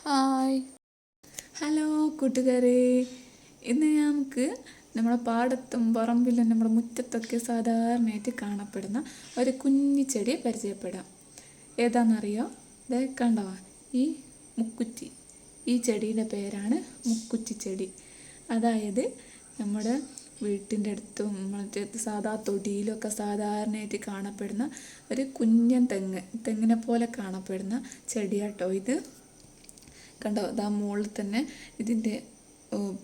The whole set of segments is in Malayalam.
ഹായ്, ഹലോ കൂട്ടുകാരെ. ഇന്ന് നമുക്ക് നമ്മുടെ പാടത്തും പറമ്പിലും നമ്മുടെ മുറ്റത്തൊക്കെ സാധാരണയായിട്ട് കാണപ്പെടുന്ന ഒരു കുഞ്ഞു ചെടി പരിചയപ്പെടാം. ഏതാണെന്നറിയോ? ഇത് കണ്ടോ, ഈ മുക്കുറ്റി. ഈ ചെടീൻ്റെ പേരാണ് മുക്കുറ്റി ചെടി. അതായത് നമ്മുടെ വീട്ടിൻ്റെ അടുത്തും മറ്റേ സാധാ തൊടിയിലൊക്കെ സാധാരണയായിട്ട് കാണപ്പെടുന്ന ഒരു കുഞ്ഞൻ തെങ്ങിനെ പോലെ കാണപ്പെടുന്ന ചെടിയാട്ടോ ഇത്. കണ്ടോ, അതാ മുകളിൽ തന്നെ ഇതിൻ്റെ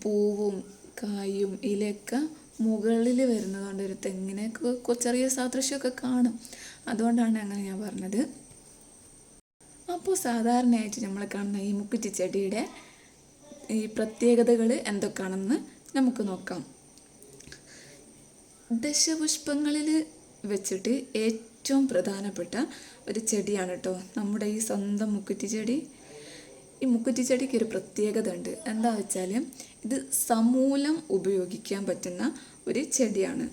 പൂവും കായും ഇലയൊക്കെ മുകളിൽ വരുന്നതുകൊണ്ട് ഒരു തെങ്ങിനൊക്കെ ചെറിയ സാദൃശ്യമൊക്കെ കാണും. അതുകൊണ്ടാണ് അങ്ങനെ ഞാൻ പറഞ്ഞത്. അപ്പോൾ സാധാരണയായിട്ട് നമ്മൾ കാണുന്ന ഈ മുക്കുറ്റി ചെടിയുടെ ഈ പ്രത്യേകതകൾ എന്തൊക്കെയാണെന്ന് നമുക്ക് നോക്കാം. ദശപുഷ്പങ്ങളിൽ വെച്ചിട്ട് ഏറ്റവും പ്രധാനപ്പെട്ട ഒരു ചെടിയാണ് കേട്ടോ നമ്മുടെ ഈ സ്വന്തം മുക്കുറ്റി ചെടി. ഈ മുക്കുറ്റി ചെടിക്ക് ഒരു പ്രത്യേകത ഉണ്ട്. എന്താ വെച്ചാൽ ഇത് സമൂലം ഉപയോഗിക്കാൻ പറ്റുന്ന ഒരു ചെടിയാണ്.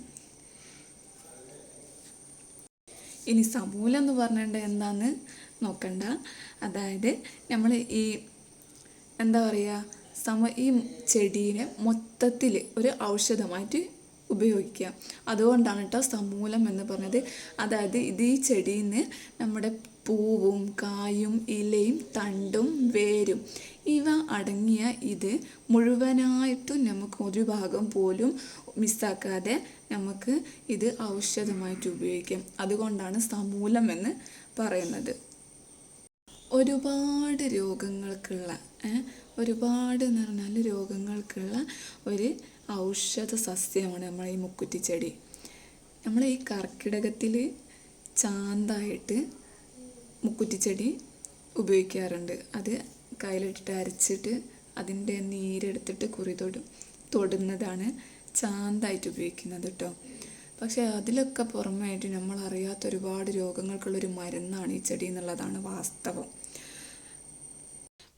ഇനി സമൂലം എന്ന് പറഞ്ഞിട്ട് എന്താന്ന് നോക്കണ്ട. അതായത് നമ്മൾ ഈ എന്താ പറയുക, ഈ ചെടീനെ മൊത്തത്തിൽ ഒരു ഔഷധമായിട്ട് ഉപയോഗിക്കാം. അതുകൊണ്ടാണ് കേട്ടോ സമൂലം എന്ന് പറഞ്ഞത്. അതായത് ഇത് ഈ ചെടിയിൽ നിന്ന് നമ്മുടെ പൂവും കായും ഇലയും തണ്ടും വേരും ഇവ അടങ്ങിയ ഇത് മുഴുവനായിട്ടും നമുക്ക് ഒരു ഭാഗം പോലും മിസ്സാക്കാതെ നമുക്ക് ഇത് ഔഷധമായിട്ട് ഉപയോഗിക്കാം. അതുകൊണ്ടാണ് സമൂലം എന്ന് പറയുന്നത്. ഒരുപാട് രോഗങ്ങൾക്കുള്ള ഒരുപാട് എന്ന് പറഞ്ഞാൽ രോഗങ്ങൾക്കുള്ള ഒരു ഔഷധ സസ്യമാണ് നമ്മൾ ഈ മുക്കുറ്റി ചെടി. നമ്മൾ ഈ കർക്കിടകത്തിൽ ചാന്തായിട്ട് മുക്കുറ്റി ചെടി ഉപയോഗിക്കാറുണ്ട്. അത് കയ്യിലിട്ടിട്ട് അരച്ചിട്ട് അതിൻ്റെ നീരെടുത്തിട്ട് കുറി തൊടുന്നതാണ് ചാന്തായിട്ട് ഉപയോഗിക്കുന്നത് കേട്ടോ. പക്ഷേ അതിലൊക്കെ പുറമായിട്ട് നമ്മൾ അറിയാത്ത ഒരുപാട് രോഗങ്ങൾക്കുള്ളൊരു മരുന്നാണ് ഈ ചെടി എന്നുള്ളതാണ് വാസ്തവം.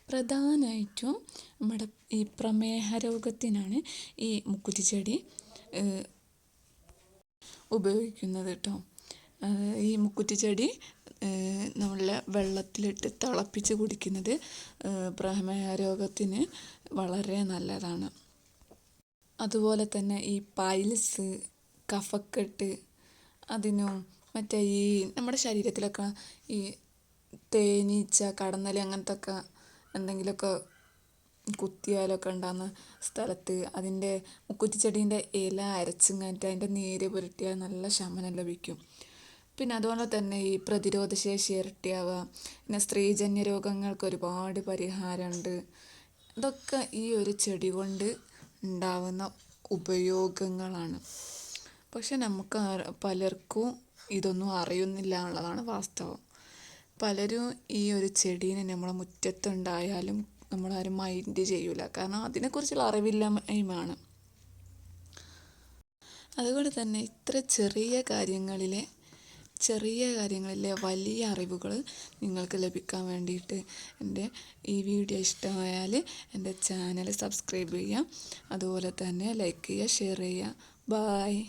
പ്രധാനമായിട്ടും നമ്മുടെ ഈ പ്രമേഹ രോഗത്തിനാണ് ഈ മുക്കുറ്റി ചെടി ഉപയോഗിക്കുന്നത് കേട്ടോ. ഈ മുക്കുറ്റി ചെടി നമ്മളെ വെള്ളത്തിലിട്ട് തിളപ്പിച്ച് കുടിക്കുന്നത് പ്രമേഹ രോഗത്തിന് വളരെ നല്ലതാണ്. അതുപോലെ തന്നെ ഈ പൈൽസ്, കഫക്കെട്ട്, അതിനും മറ്റേ ഈ നമ്മുടെ ശരീരത്തിലൊക്കെ ഈ തേനീച്ച, കടന്നൽ അങ്ങനത്തെ ഒക്കെ എന്തെങ്കിലുമൊക്കെ കുത്തിയാലൊക്കെ ഉണ്ടാകുന്ന സ്ഥലത്ത് അതിൻ്റെ മുക്കുറ്റി ചെടീൻ്റെ ഇല അരച്ചിങ്ങായിട്ട് അതിൻ്റെ നീര് പുരട്ടിയാൽ നല്ല ശമനം ലഭിക്കും. പിന്നെ അതുപോലെ തന്നെ ഈ പ്രതിരോധശേഷി ഇരട്ടിയാവുക, പിന്നെ സ്ത്രീജന്യ രോഗങ്ങൾക്ക് ഒരുപാട് പരിഹാരമുണ്ട്. ഇതൊക്കെ ഈ ഒരു ചെടി കൊണ്ട് ഉണ്ടാവുന്ന ഉപയോഗങ്ങളാണ്. പക്ഷെ നമുക്ക് പലർക്കും ഇതൊന്നും അറിയുന്നില്ല എന്നുള്ളതാണ് വാസ്തവം. പലരും ഈ ഒരു ചെടീനെ നമ്മളെ മുറ്റത്തുണ്ടായാലും നമ്മളാരും മൈൻഡ് ചെയ്യൂല. കാരണം അതിനെക്കുറിച്ചുള്ള അറിവില്ലായ്മയാണ്. അതുകൊണ്ട് തന്നെ ഇത്ര ചെറിയ കാര്യങ്ങളിലെ വലിയ അറിവുകൾ നിങ്ങൾക്ക് ലഭിക്കാൻ വേണ്ടിയിട്ട് എൻ്റെ ഈ വീഡിയോ ഇഷ്ടമായാൽ എൻ്റെ ചാനൽ സബ്സ്ക്രൈബ് ചെയ്യുക. അതുപോലെ തന്നെ ലൈക്ക് ചെയ്യുക, ഷെയർ ചെയ്യുക. ബായ്.